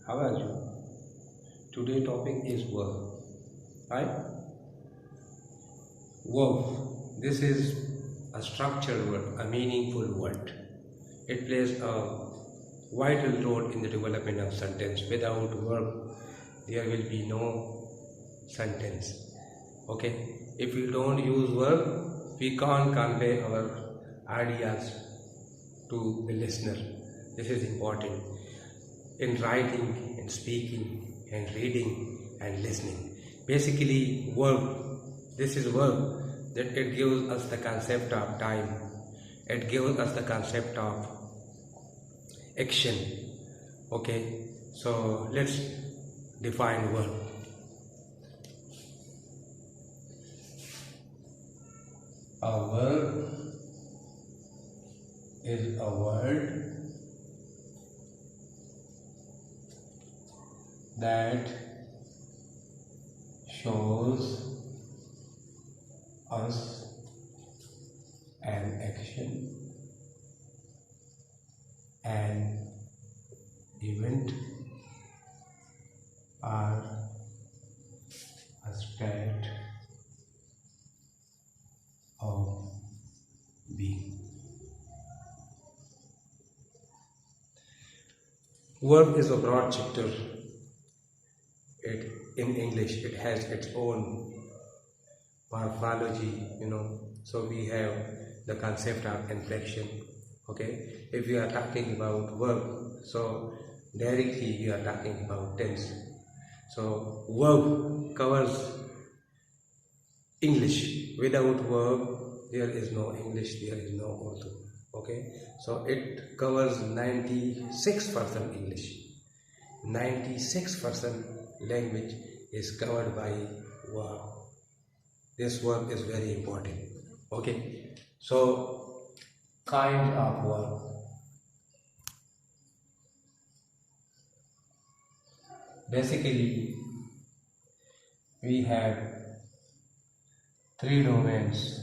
How are you? Today topic is verb. Right? Verb. This is a structured word, a meaningful word. It plays a vital role in the development of sentence. Without verb, there will be no sentence. Okay? If we don't use verb, we can't convey our ideas to the listener. This is important in writing, in speaking, and reading and listening. Basically, verb. This is verb that it gives us the concept of time. It gives us the concept of action. Okay, so let's define verb. A verb is a word that shows us an action, an event, or a state of being. Verb is a broad chapter. In English, it has its own morphology, so we have the concept of inflection. Okay, if we are talking about verb, so directly we are talking about tense. So verb covers English. Without verb, there is no English, there is no Urdu. Okay, so it covers 96% English. 96% language is covered by verb. This verb is very important. Okay, so kind of verb. Basically, we have three domains.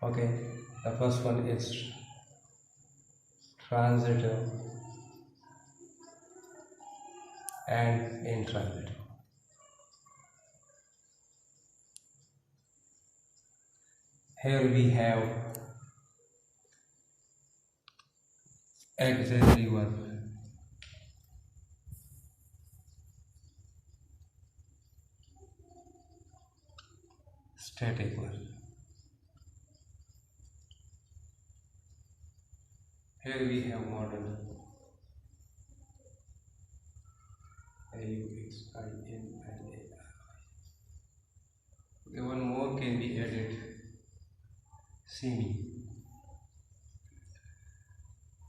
Okay, the first one is transitive and intransitive. Here we have auxiliary verb, static verb. Here we have modal, A-U-X-I-N-L-A-R-I. Okay, one more can be added, semi.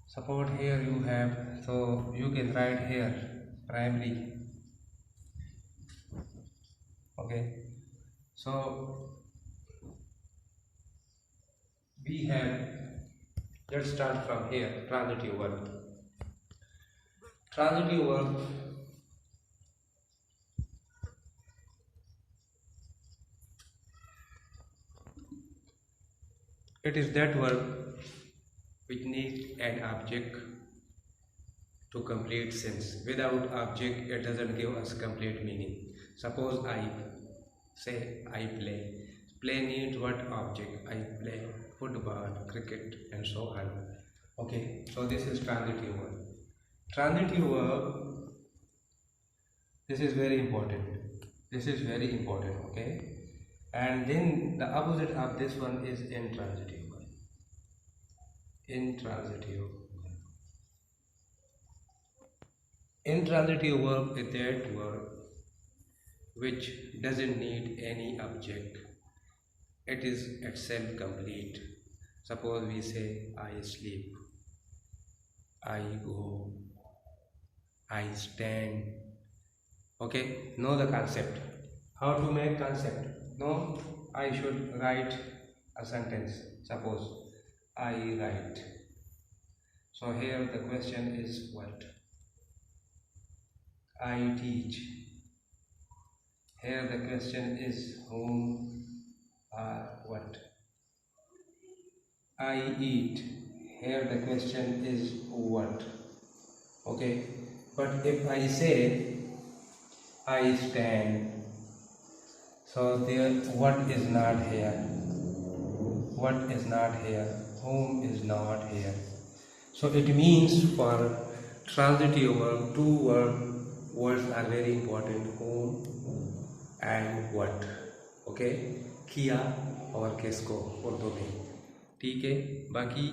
Suppose here you have, so you can write here primary. Okay, so we have, let's start from here, transitive verb. Transitive verb it is that verb which needs an object to complete sense. Without object, it doesn't give us complete meaning. Suppose I say I play. Play needs what object? I play football, cricket, and so on. Okay, so this is transitive verb. Transitive verb, this is very important. This is very important, okay? And then the opposite of this one is intransitive verb. Intransitive. Intransitive verb is that verb which doesn't need any object. It is itself complete. Suppose we say I sleep, I go, I stand. Okay, know the concept. How to make concept? No, I should write a sentence. Suppose I write. So here the question is what? I teach. Here the question is whom or what? I eat. Here the question is what? Okay, But if I say I stand, so there what is not here? What is not here? Whom is not here? So it means for transitive verb, two words are very important, whom and what. Okay, किया और किसको उर्दू में, ठीक है। बाकी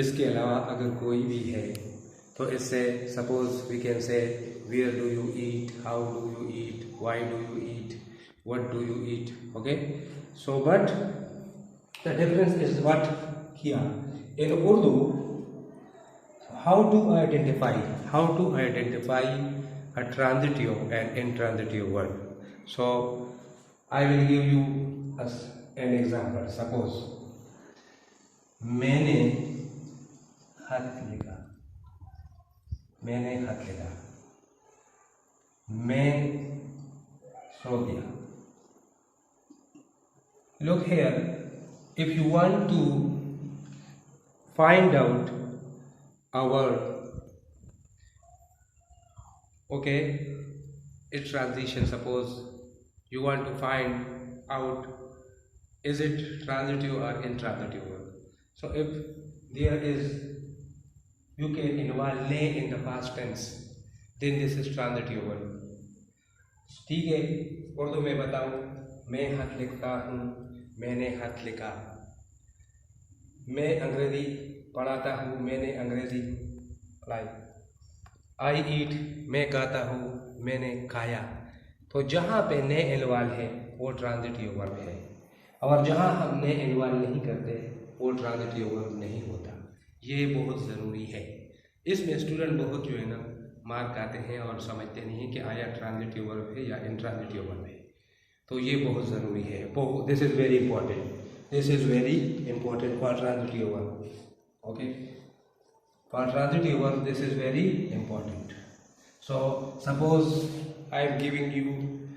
इसके अलावा अगर कोई भी है तो इससे suppose we can say where do you eat, how do you eat, why do you eat, what do you eat, okay. So but the difference is what किया in Urdu. how to identify a transitive and intransitive word. So I will give you an example. Suppose मैंने खत लिखा, मैं सो गया। Look here, if you want to find out our its transition, suppose you want to find out is it transitive or intransitive verb. So if there is, you can involve ne in the past tense, then this is transitive verb, ठीक है। उर्दू में बताओ, मैं खत लिखता हूँ, मैंने खत लिखा। मैं अंग्रेजी पढ़ाता हूँ, मैंने अंग्रेजी पढ़ाई। आई ईट, मैं खाता हूँ, मैंने खाया। तो जहाँ पे ने इन्वॉल्व है वो ट्रांजिटिव वर्ब है, और जहाँ हम ने इन्वॉल्व नहीं करते वो ट्रांजिटिव वर्ब नहीं होता। ये बहुत ज़रूरी है। इसमें स्टूडेंट बहुत जो है ना मार्क आते हैं और समझते नहीं हैं कि आया ट्रांजिटिव वर्ब है या इंट्रांजिटिव वर्ब है। तो ये बहुत ज़रूरी है। This is very important, this is very important for transitive verb, okay. For transitive verb, this is very important. So suppose I am giving you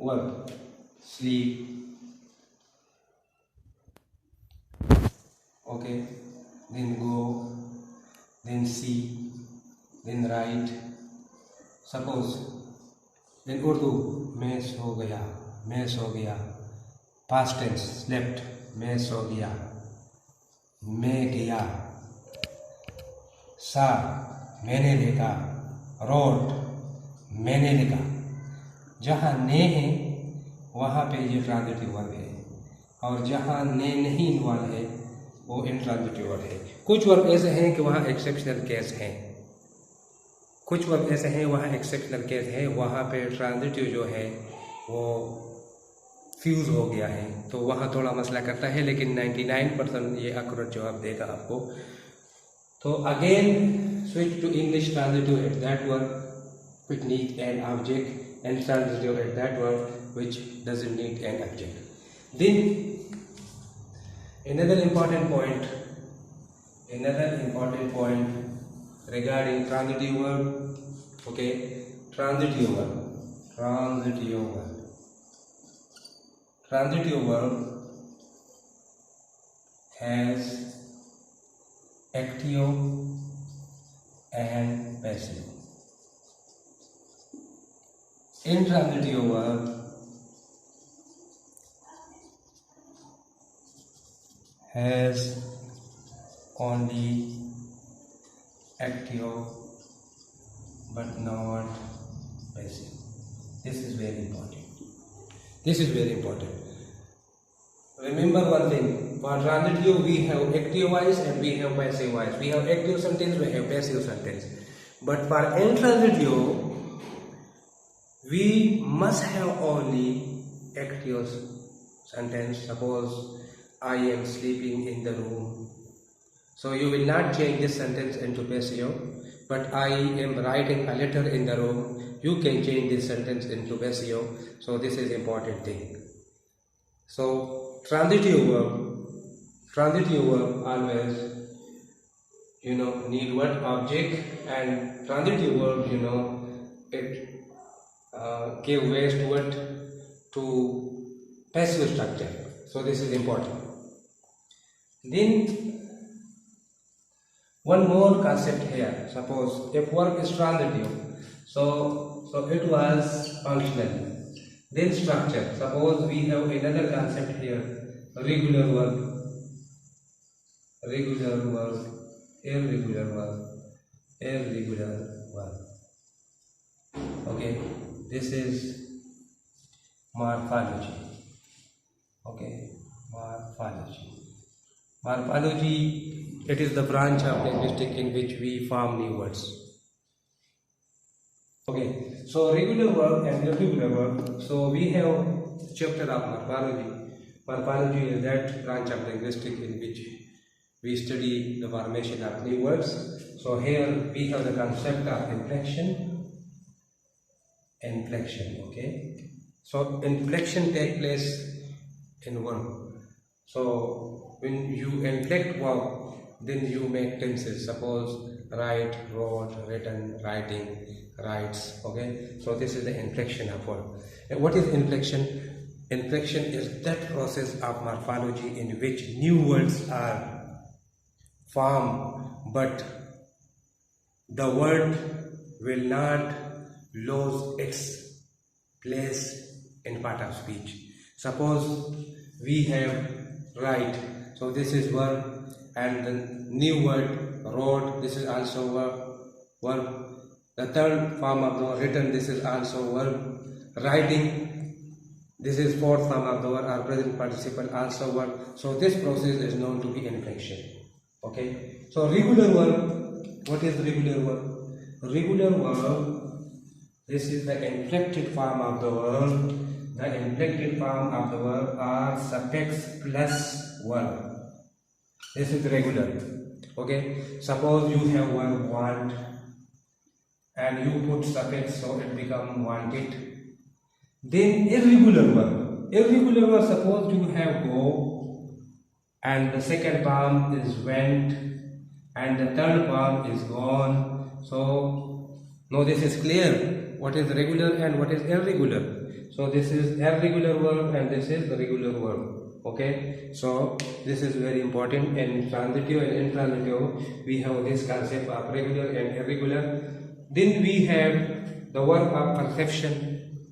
verb sleep, okay, then go, then see, then write. Suppose in Urdu, मैं सो गया, past tense slept, मैं सो गया, मैं गया। सा, मैंने देखा। Road, मैंने लिखा। जहाँ ने है वहाँ पे ये ट्रांजिटिव वर्ब है, और जहाँ ने नहीं इन्वॉल्व है वो इंट्रांजिटिव वर्ब है। कुछ वर्ब ऐसे हैं कि वहाँ एक्सेप्शनल केस हैं, कुछ वर्ब ऐसे हैं वहाँ एक्सेप्शनल केस है, वहाँ पे ट्रांजिटिव जो है वो फ्यूज हो गया है, तो वहाँ थोड़ा मसला करता है, लेकिन 99% ये एक्यूरेट जवाब देगा आपको। So again switch to English transitive at that word which needs an object, and transitive at that word which doesn't need an object. Then another important point regarding transitive verb, okay, transitive verb has active and passive. Intransitive verb has only active but not passive. This is very important. Remember one thing, for transitive we have active voice and we have passive voice. We have active sentence, we have passive sentence. But for intransitive, we must have only active sentence. Suppose I am sleeping in the room. So you will not change this sentence into passive. But I am writing a letter in the room. You can change this sentence into passive. So this is important thing. So transitive verb always need what object, and transitive verb it give ways to what, to passive structure. So this is important. Then one more concept here. Suppose if verb is transitive, So it was functional. Then structure. Suppose we have another concept here: regular verb, irregular verb, irregular verb. Okay, this is morphology. Okay, morphology. Morphology, it is the branch of linguistics in which we form new words. Okay, so regular verb and irregular verb. So we have chapter of morphology. Morphology is that branch of linguistics in which we study the formation of new words. So here we have the concept of inflection. Inflection, okay. So inflection takes place in verb. So when you inflect verb, then you make tenses. Suppose write, wrote, written, writing, writes. Okay. So this is the inflection of verb. And what is inflection? Inflection is that process of morphology in which new words are formed, but the word will not lose its place in part of speech. Suppose we have write, so this is verb, and the new word wrote, this is also verb. The third form of the word written, this is also verb. Writing, this is fourth form of the word, or present participle, also verb. So this process is known to be inflection. Okay. So regular verb, what is regular verb? Regular verb, this is the inflected form of the verb. The inflected form of the verb are suffix plus verb. This is regular. Okay. Suppose you have verb want and you put suffix, so it becomes wanted. Then irregular verb. Irregular verb, suppose you have go and the second form is went and the third form is gone. So now this is clear what is regular and what is irregular. So this is irregular verb and this is the regular verb. Okay, so this is very important. In transitive and intransitive we have this concept of regular and irregular. Then we have the verb of perception,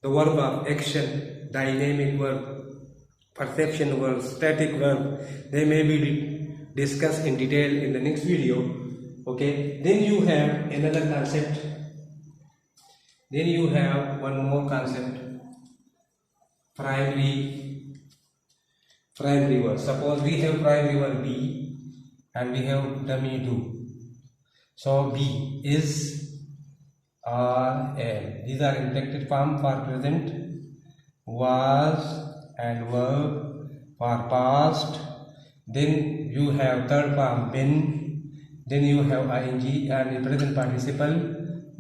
the verb of action, dynamic verb, perception verb, static verb. They may be discussed in detail in the next video. Okay, then you have another concept. Then you have one more concept, primary verb. Suppose we have primary verb be and we have dummy do. So be, is, are, am. These are inflected form for present, was and verb for past. Then you have third form been. Then you have ing and the present participle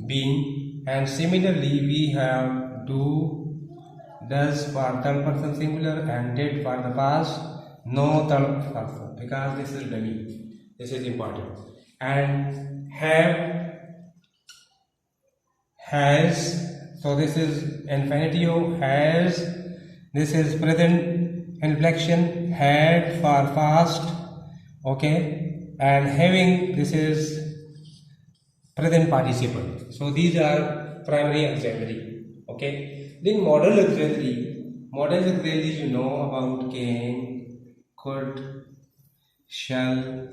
being. And similarly we have do, does for third person singular and did for the past, no third person because this is dummy. This is important. And have, has, so this is infinitive, has, this is present inflection, had for past, okay, and having, this is present participle. So these are primary auxiliary. Okay. Then modal auxiliary. Modal auxiliary you know about can, could, shall,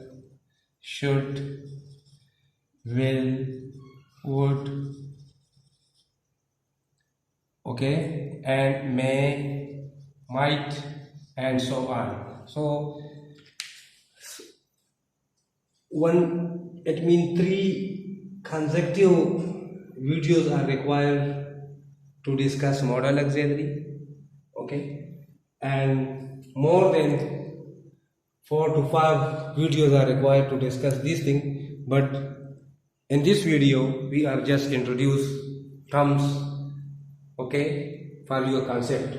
should, will, would. Okay, and may, might, and so on. So one, it means 3 consecutive videos are required to discuss modal auxiliary. Okay, and more than 4 to 5 videos are required to discuss this thing, but in this video we are just introduce terms, okay, for your concept.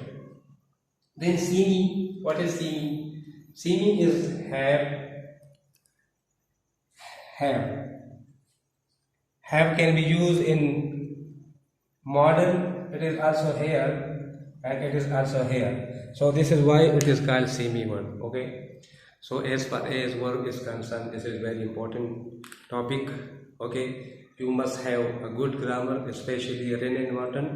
Then see me. What is see me? See me is have can be used in modal. It is also here and it is also here. So this is why it is called semi word. Okay. So as far as verb is concerned, this is very important topic. Okay. you must have a good grammar, especially Rin and Martin.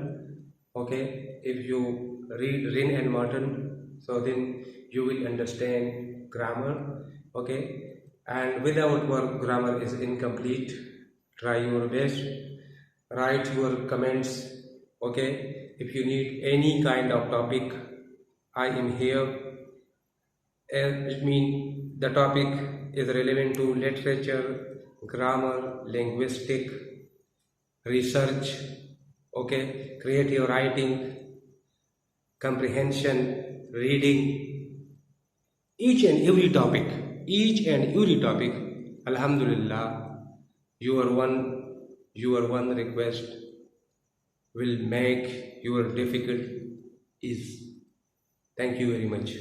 Okay, if you read Rin and Martin, so then you will understand grammar. Okay, and without verb, grammar is incomplete. Try your best. Write your comments. Okay, if you need any kind of topic, I am here. It means the topic is relevant to literature, grammar, linguistic, research, okay, creative writing, comprehension, reading, each and every topic, Alhamdulillah, your one request will make your difficult ease. Thank you very much.